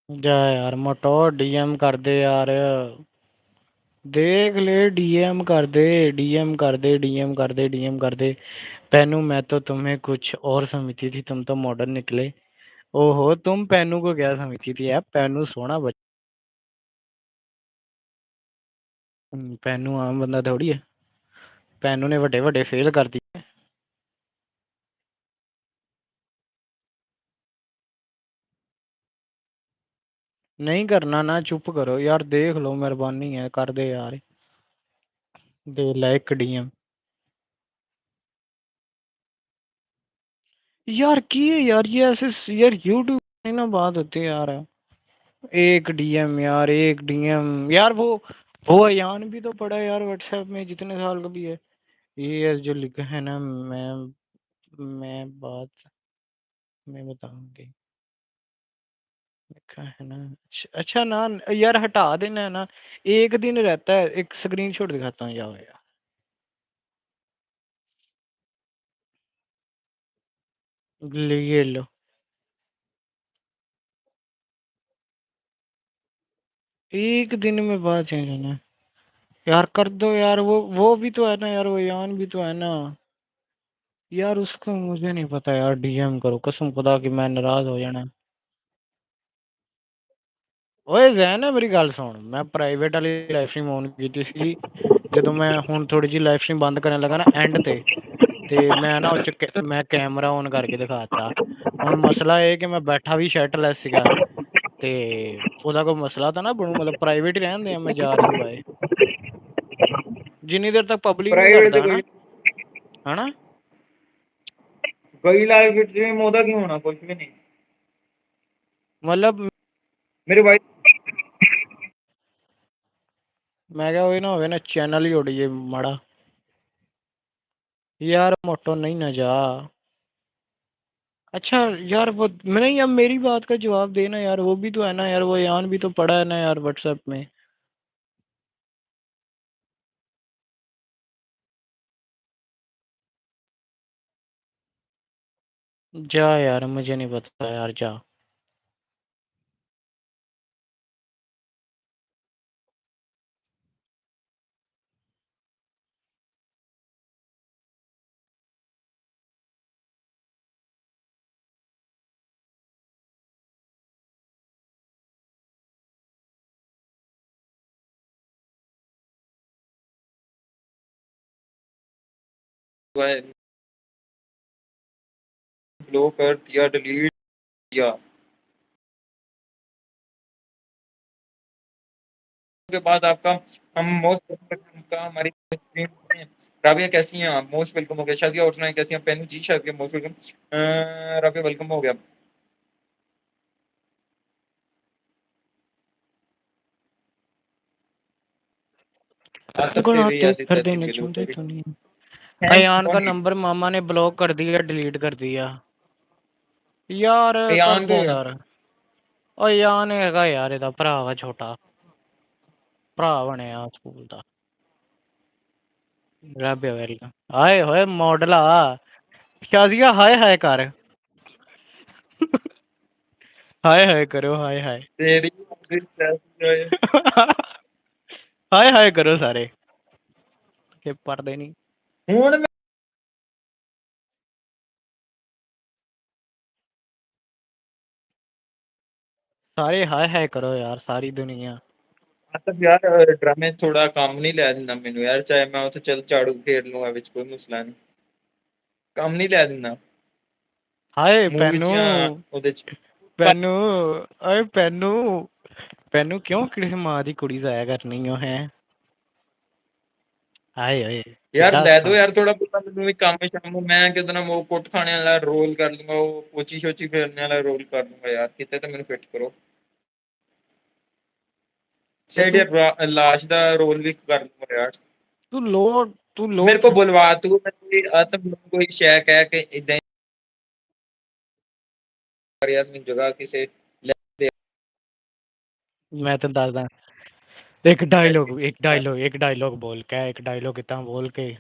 जा यार मोटो डीएम कर दे यार, देख ले डीएम कर दे, डीएम कर दे, डीएम कर दे, डीएम कर दे। पैनू मैं तो तुम्हें कुछ और समझती थी, तुम तो मॉडर्न निकले। ओहो तुम पैनू को क्या समझती थी यार, पैनू सोना बच। पैनू आम बंदा थोड़ी है, पैनू ने ਵੱਡੇ ਵੱਡੇ फेल कर दिए। नहीं करना ना, चुप करो यार, देख लो मेहरबानी है, कर दे यार, दे लाइक डीएम। यार की है यार ये ऐसे, यार यूट्यूब नहीं ना बात होती है यार। एक डीएम यार, एक डीएम यार, वो अयान भी तो पड़ा है यार व्हाट्सएप में, जितने साल का भी है। ये जो लिखा है ना, मैं बात में बताऊंगी, लिखा है ना। अच्छा अच्छा ना यार, हटा देना है ना, एक दिन रहता है, एक स्क्रीनशॉट दिखाता हूँ जाओ यार। ये लो, एक दिन में बात चेंज होना है। यार कर दो यार, वो भी तो है ना यार, वो यान भी तो है ना यार, उसको मुझे नहीं पता यार, डीएम करो कसम खुदा की, मैं नाराज हो जाना। ਓਏ ਜ਼ੈਨ ਹੈ ਮੇਰੀ ਗੱਲ ਸੁਣ, ਮੈਂ ਪ੍ਰਾਈਵੇਟ ਵਾਲੀ ਲਾਈਵ ਸਟ੍ਰੀਮ ਔਨ ਕੀਤੀ ਸੀ, ਜਦੋਂ ਮੈਂ ਹੁਣ ਥੋੜੀ ਜਿਹੀ ਲਾਈਵ ਸਟ੍ਰੀਮ ਬੰਦ ਕਰਨ ਲੱਗਾ ਨਾ ਐਂਡ ਤੇ ਮੈਂ ਨਾ ਉਹ 'ਚ ਮੈਂ ਕੈਮਰਾ ਔਨ ਕਰਕੇ ਦਿਖਾਤਾ। ਹੁਣ ਮਸਲਾ ਇਹ ਕਿ ਮੈਂ ਬੈਠਾ ਵੀ ਸ਼ਟਰਲੈਸ ਸੀਗਾ, ਤੇ ਉਹਦਾ ਕੋਈ ਮਸਲਾ ਤਾਂ ਨਾ ਬਣੂ, ਮਤਲਬ ਪ੍ਰਾਈਵੇਟ ਹੀ ਰਹਿਣ ਦੇ, ਮੈਂ ਜਾ ਰਹੀ ਹੂੰ ਬਾਏ, ਜਿੰਨੀ ਦੇਰ ਤੱਕ ਪਬਲਿਕ ਨਹੀਂ ਪ੍ਰਾਈਵੇਟ ਤੇ ਕਰਦਾ ਕੋਈ ਹਨਾ, ਹਨਾ ਕੋਈ ਲਾਈਵ ਸਟ੍ਰੀਮ ਉਹਦਾ ਕੀ ਹੋਣਾ, ਕੁਝ ਵੀ ਨਹੀਂ। ਮਤਲਬ ਮੇਰੇ ਭਾਈ ਮੈਂ ਕਿਹਾ ਉਹ ਨਾ ਹੋਵੇ ਨਾ, ਚੈਨਲ ਹੀ ਉੱਡ ਜੇ ਮਾੜਾ। यार मोटो नहीं ना जा। अच्छा यार वो नहीं, अब मेरी बात का जवाब देना यार, वो भी तो है ना यार, वो यान भी तो पड़ा है ना यार व्हाट्सएप में। जा यार, मुझे नहीं पता यार, जा। ब्लॉक कर दिया, डिलीट किया के बाद आपका हम मोस्ट का हमारी स्क्रीन में राबिया कैसी हैं आप? मोस्ट वेलकम हो गया। शाजिया और सुनाए कैसी हैं? Penu ji Shazia most welcome. Rabia welcome हो गया। आतफ तेरे गुनाते ऐसे फिर तैतीस देने मिलो चुनते तेरे तो नहीं। थैंक अयान का कौन नंबर मामा ने ब्लॉक कर दिया, डिलीट कर दिया यार, कर अयान दे कौन है? यार। अयान हैगा यार, ਇਹਦਾ ਭਰਾ ਵਾ, ਛੋਟਾ ਭਰਾ ਬਣਿਆ ਸਕੂਲ ਦਾ। ਰੱਬ ਵੈਲਕਮ। ਹਾਏ ਹੋਏ ਮॉडला शाजिया, हाय हाय कर, हाय हाय करो, हाय हाय तेरी हाय हाय करो सारे के पढ़ते नहीं। हूं सारे हाय हाय करो यार, सारी दुनिया। आतफ यार ड्रामे थोड़ा काम नहीं लै दिंदा मैनू यार, चाहे मैं उत्थे चल झाड़ू फेर लूं, विच कोई मसला नहीं, काम नहीं लै दिंदा हाय मूंह विच पैनू, या ओदे च। पैनू, अरे पैनू, पैनू क्यों किसी मां दी कुड़ी जाया करनी हो है। हाय हाय यार किड्डा लै दो सा। यार, थोड़ा बहुता मैनू भी काम शाम, मैं किते ना वो पुट खाने वाला रोल कर लूंगा, वो पोची शोची फेरने वाला रोल कर लूंगा यार, किते तो मैनू फिट करो। तो सेठ यार लाश दा रोल भी कर लूंगा यार। तू लोड तू मेरे लोड को बुलवा तू, मैं आतम कोई शय कह के इदां यार मैनू जगह किसे लै दे। मैं तो दसदा, एक डायलॉग, एक डायलॉग, एक डायलॉग बोल के, एक डायलॉग इतना बोल के